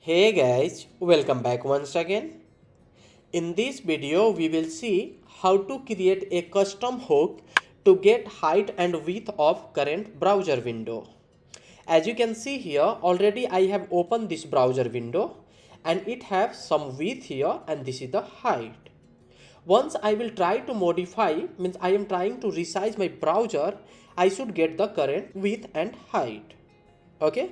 Hey guys, welcome back once again. In this video, we will see how to create a custom hook to get height and width of current browser window. As you can see here, already I have opened this browser window and it has some width here and this is the height. Once I will try to modify, means I am trying to resize my browser, I should get the current width and height. Okay.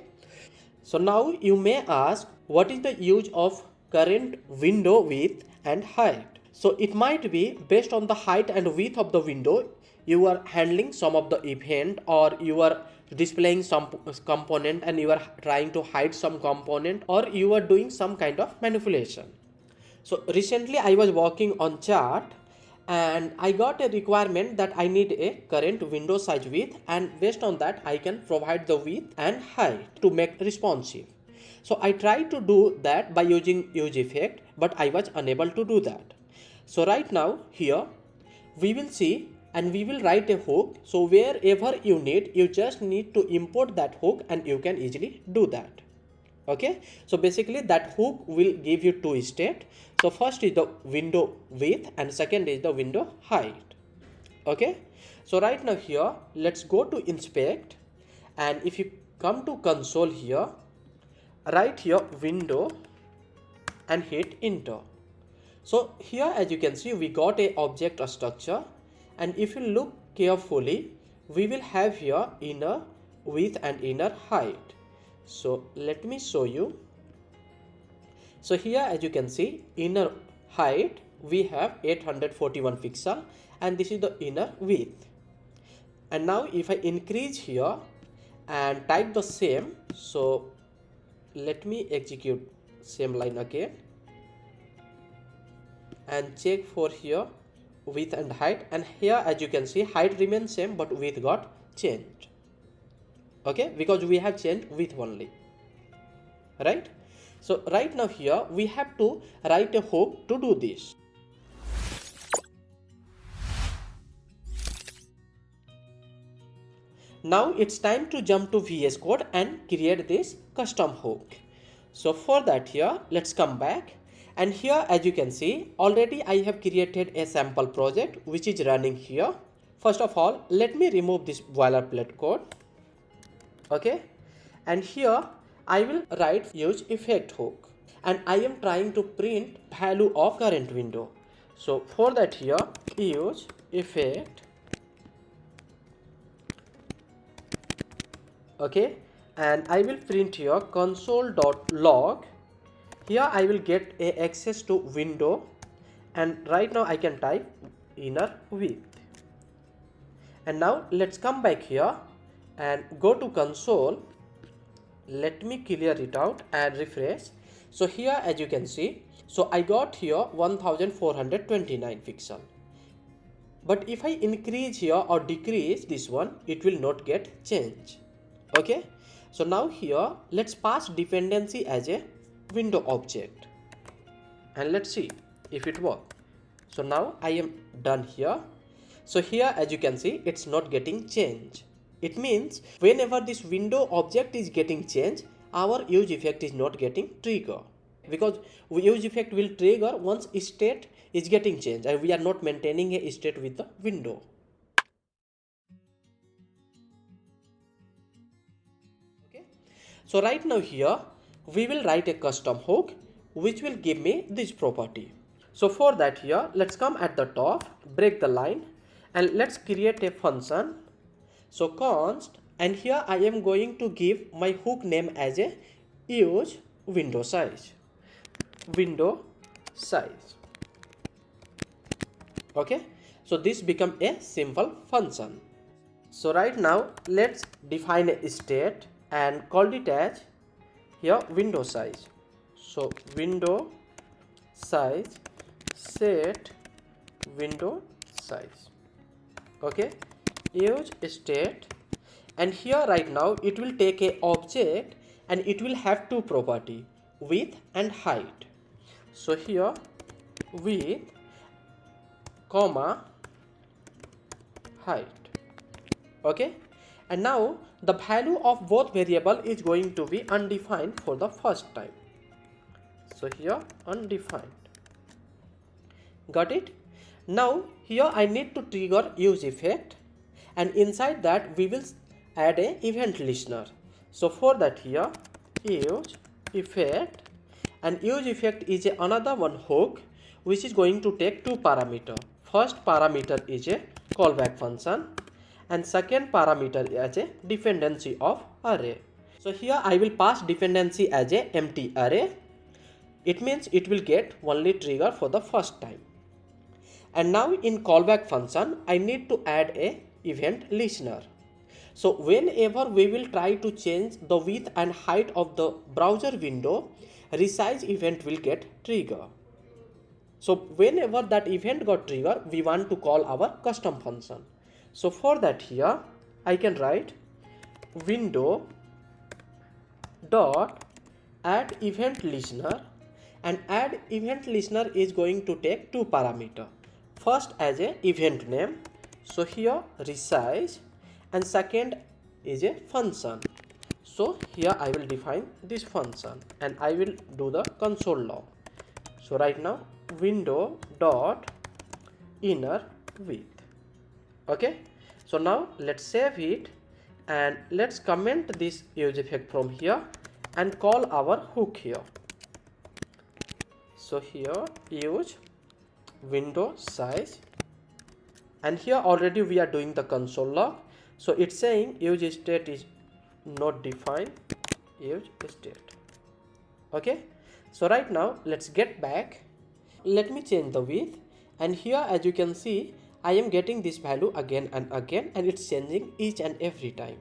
So now you may ask, what is the use of current window width and height? So it might be based on the height and width of the window, you are handling some of the event or you are displaying some component and you are trying to hide some component or you are doing some kind of manipulation. So recently I was working on chart and I got a requirement that I need a current window size width, and based on that I can provide the width and height to make responsive. So I tried to do that by using use effect, but I was unable to do that. So right now here we will see and we will write a hook. So wherever you need, you just need to import that hook and you can easily do that. Okay, so basically that hook will give you two state. So first is the window width and second is the window height. Okay, so right now here let's go to inspect, and if you come to console here, write here window and hit enter. So here as you can see we got a object structure, and if you look carefully we will have here inner width and inner height. So let me show you. So here as you can see, inner height we have 841 pixel and this is the inner width. And now if I increase here and type the same, so let me execute same line again and check for here width and height, and here as you can see height remains same but width got changed. Okay, because we have changed width only, right? So right now here we have to write a hook to do this. Now it's time to jump to VS Code and create this custom hook. So for that here let's come back, and here as you can see already I have created a sample project which is running here. First of all let me remove this boilerplate code. Okay, and here I will write use effect hook, and I am trying to print value of current window. So for that here use effect. Okay, and I will print here console.log. Here I will get a access to window, and right now I can type inner width. And now let's come back here and go to console. Let me clear it out and refresh. So here as you can see, so I got here 1429 pixel, but if I increase here or decrease this one it will not get changed. Okay, so now here let's pass dependency as a window object and let's see if it works. So now I am done here. So here as you can see it's not getting changed. It means whenever this window object is getting changed, our use effect is not getting trigger, because use effect will trigger once state is getting changed and we are not maintaining a state with the window. Okay, so right now here we will write a custom hook which will give me this property. So for that here let's come at the top, break the line, and let's create a function. So const, and here I am going to give my hook name as a use window size. Okay, so this become a simple function. So right now let's define a state and call it as here window size. So window size set window size. Okay, use state, and here right now it will take a object and it will have two property, width and height. So here width comma height. Okay, and now the value of both variable is going to be undefined for the first time. So here undefined. Got it? Now here I need to trigger use effect, and inside that we will add a event listener. So for that here use effect, and use effect is another one hook which is going to take two parameters. First parameter is a callback function, and second parameter as a dependency of array. So here I will pass dependency as a empty array. It means it will get only trigger for the first time. And now in callback function I need to add a event listener. So whenever we will try to change the width and height of the browser window, resize event will get trigger. So whenever that event got trigger, we want to call our custom function. So for that here I can write window dot add event listener, and add event listener is going to take two parameters. First as a event name, so here resize, and second is a function. So here I will define this function and I will do the console log. So right now window dot inner width. Okay, so now let's save it and let's comment this use effect from here and call our hook here. So here use window size, and here already we are doing the console log. So it's saying use state is not defined, use state. Okay, so right now let's get back. Let me change the width, and here as you can see I am getting this value again and again, and it's changing each and every time.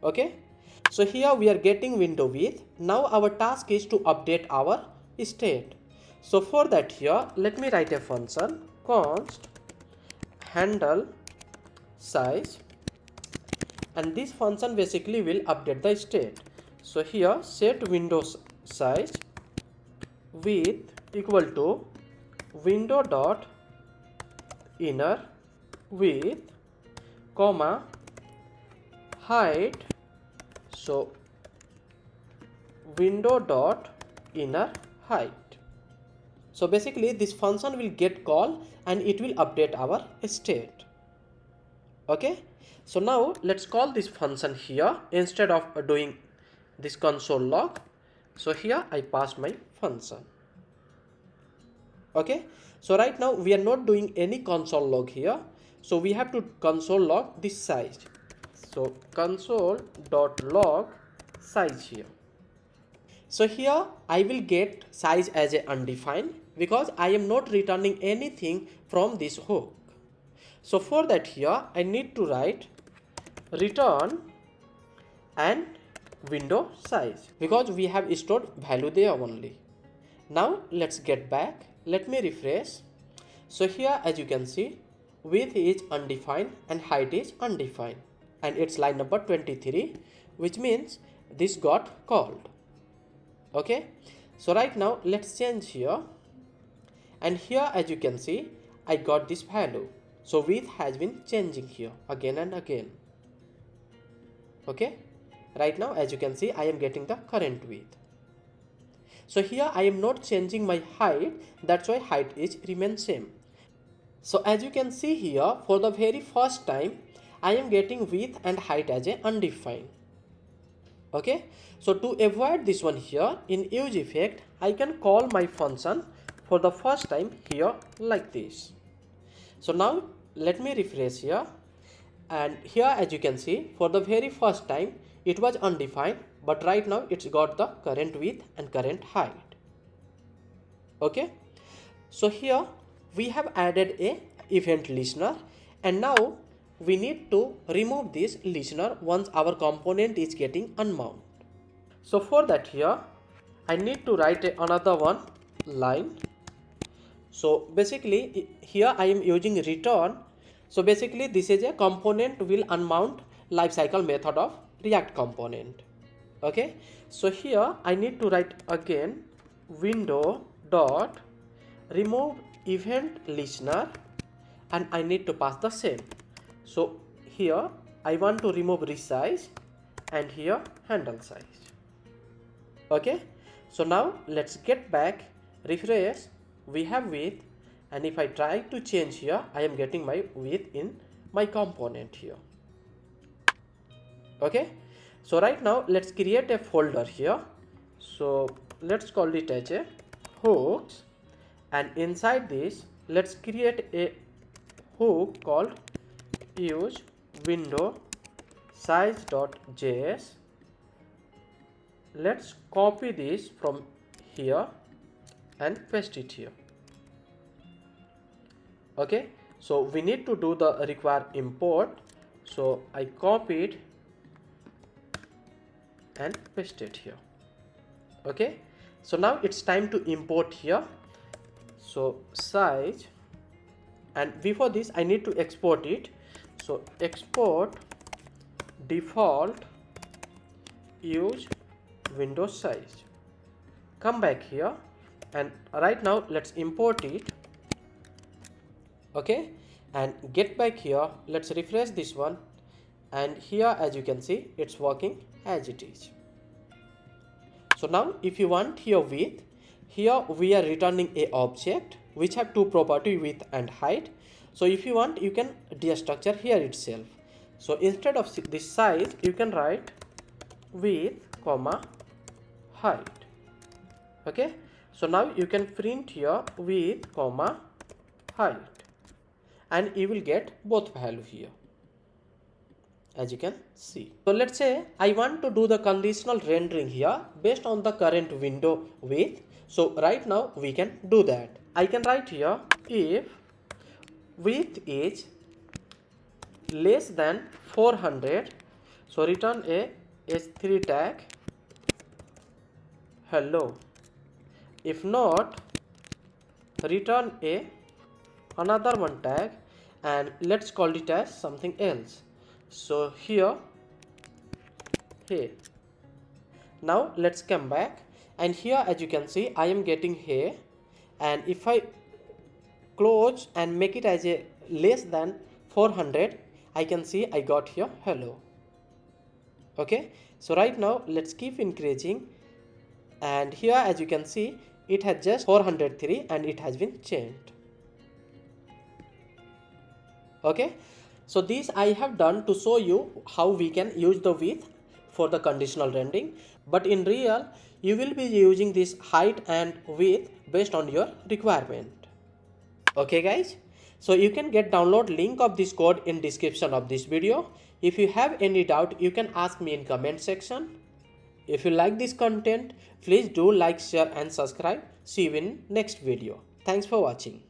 Okay, so here we are getting window width. Now our task is to update our state. So for that here let me write a function const handle size, and this function basically will update the state. So here set window size width equal to window dot inner width comma height, so window dot inner height. So basically this function will get called and it will update our state. Okay, so now let's call this function here instead of doing this console log. So here I pass my function. Okay, so right now we are not doing any console log here, so we have to console log this size. So console.log size here. So here I will get size as a undefined because I am not returning anything from this hook. So for that here I need to write return and window size because we have stored value there only. Now let's get back. Let me refresh. So here as you can see width is undefined and height is undefined, and it's line number 23, which means this got called. Okay, so right now let's change here, and here as you can see I got this value. So width has been changing here again and again. Okay, right now as you can see I am getting the current width. So here I am not changing my height, that's why height is remain same. So as you can see here, for the very first time I am getting width and height as a undefined. Okay, so to avoid this one here, in use effect I can call my function for the first time here like this. So now let me refresh here, and here as you can see for the very first time it was undefined, but right now it's got the current width and current height. Okay, so here we have added a event listener, and now we need to remove this listener once our component is getting unmount. So for that here I need to write another one line. So basically here I am using return. So basically this is a component will unmount lifecycle method of React component. Okay, so here I need to write again window dot remove event listener, and I need to pass the same. So here I want to remove resize and here handle size. Okay, So now let's get back, refresh, we have width, and if I try to change here, I am getting my width in my component here. Okay, so right now let's create a folder here. So let's call it as a hooks, and inside this let's create a hook called useWindowSize.js. Let's copy this from here and paste it here. Okay, so we need to do the required import, so I copied and paste it here. Okay, so now it's time to import here. So size, and before this I need to export it. So export default use Windows size. Come back here, and right now let's import it. Okay, and get back here, let's refresh this one, and here as you can see it's working as it is. So now if you want here width, here we are returning a object which have two property, width and height. So if you want, you can destructure here itself. So instead of this size, you can write width comma height. Okay, so now you can print here width comma height, and you will get both value here as you can see. So let's say I want to do the conditional rendering here based on the current window width. So right now we can do that. I can write here if width is less than 400, so return a h3 tag hello. If not, return a another one tag, and let's call it as something else. So here, hey. Now let's come back, and here as you can see I am getting hey, and if I close and make it as a less than 400, I can see I got here hello. Okay, so right now let's keep increasing, and here as you can see it has just 403 and it has been changed. Okay, so this I have done to show you how we can use the width for the conditional rendering, but in real you will be using this height and width based on your requirement. Okay guys, so you can get download link of this code in description of this video. If you have any doubt, you can ask me in comment section. If you like this content, please do like, share and subscribe. See you in next video. Thanks for watching.